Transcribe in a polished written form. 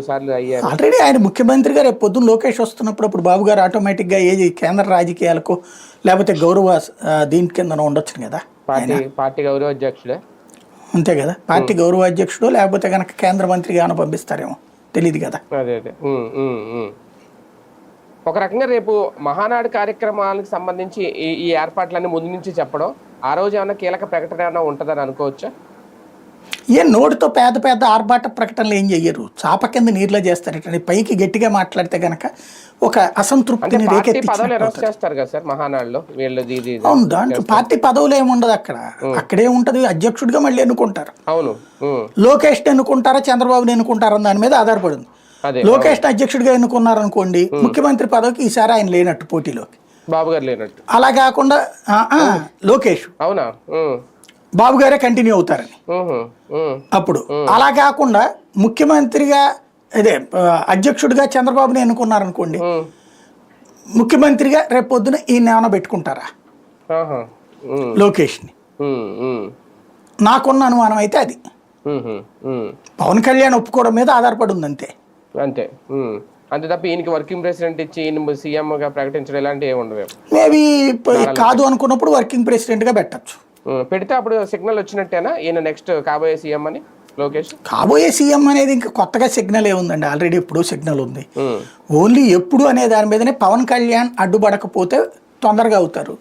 సార్లు అయ్యారు. ఆల్రెడీ ఆయన ముఖ్యమంత్రిగా రేపు పొద్దున్న లోకేష్ వస్తున్నప్పుడు అప్పుడు బాబు గారు ఆటోమేటిక్గా ఏది కేంద్ర రాజకీయాలకు లేకపోతే గౌరవ దీని కింద ఉండొచ్చు కదా. పార్టీ గౌరవ అధ్యక్షుడే అంతే కదా, పార్టీ గౌరవ అధ్యక్షుడు లేకపోతే కనుక కేంద్ర మంత్రిగా ఏమైనా పంపిస్తారేమో తెలియదు కదా. అదే అదే ఒక రకంగా రేపు మహానాడు కార్యక్రమాలకు సంబంధించి ఈ ఏర్పాట్లన్నీ ముందు నుంచి చెప్పడం, ఆ రోజు ఏమైనా కీలక ప్రకటన ఏమైనా ఉంటుందని అనుకోవచ్చా? ఏ నోటితో పేద పేద ఆర్భాట ప్రకటనలు ఏం చెయ్యరు, చాప కింద నీరులో చేస్తారు. పైకి గట్టిగా మాట్లాడితే గనక ఒక అసంతృప్తిని చేస్తారు కదా సార్ మహానాడులో వీళ్ళది. అవును, దాంట్లో పార్టీ పదవులు ఏముండదు అక్కడ. అక్కడే ఉంటది, అధ్యక్షుడిగా మళ్ళీ ఎన్నుకుంటారు. అవును, లోకేష్ ఎన్నుకుంటారా చంద్రబాబుని ఎన్నుకుంటారా దాని మీద ఆధారపడింది. లోకేష్ అధ్యక్షుడిగా ఎన్నుకున్నారనుకోండి, ముఖ్యమంత్రి పదవికి ఈసారి ఆయన లేనట్టు పోటీలోకి, బాబు గారు లేనట్టు. అలా కాకుండా లోకేష్ అవునా బాబు గారే కంటిన్యూ అవుతారని అప్పుడు. అలా కాకుండా ముఖ్యమంత్రిగా అదే అధ్యక్షుడిగా చంద్రబాబుని ఎన్నుకున్నారనుకోండి, ముఖ్యమంత్రిగా రేపు పొద్దున ఈయన ఏమైనా పెట్టుకుంటారా లోకేష్ని? నాకున్న అనుమానం అయితే అది పవన్ కళ్యాణ్ ఒప్పుకోవడం మీద ఆధారపడి ఉంది అంతే. అంతే అంతే తప్ప ఈయనకి వర్కింగ్ ప్రెసిడెంట్ ఇచ్చి ఈయన సీఎంగా ప్రకటించడం ఇలాంటివి ఏమి ఉండవు. మేబీ కాదు అనుకున్నప్పుడు వర్కింగ్ ప్రెసిడెంట్గా పెట్టచ్చు. పెడితే అప్పుడు సిగ్నల్ వచ్చినట్టేనా ఈయన నెక్స్ట్ కాబోయే సీఎం అని? లోకేష్ కాబోయే సీఎం అనేది ఇంకా కొత్తగా సిగ్నల్ ఏముందండి, ఆల్రెడీ ఎప్పుడూ సిగ్నల్ ఉంది. ఓన్లీ ఎప్పుడు అనే దాని మీదనే పవన్ కళ్యాణ్ అడ్డుపడకపోతే తొందరగా అవుతారు.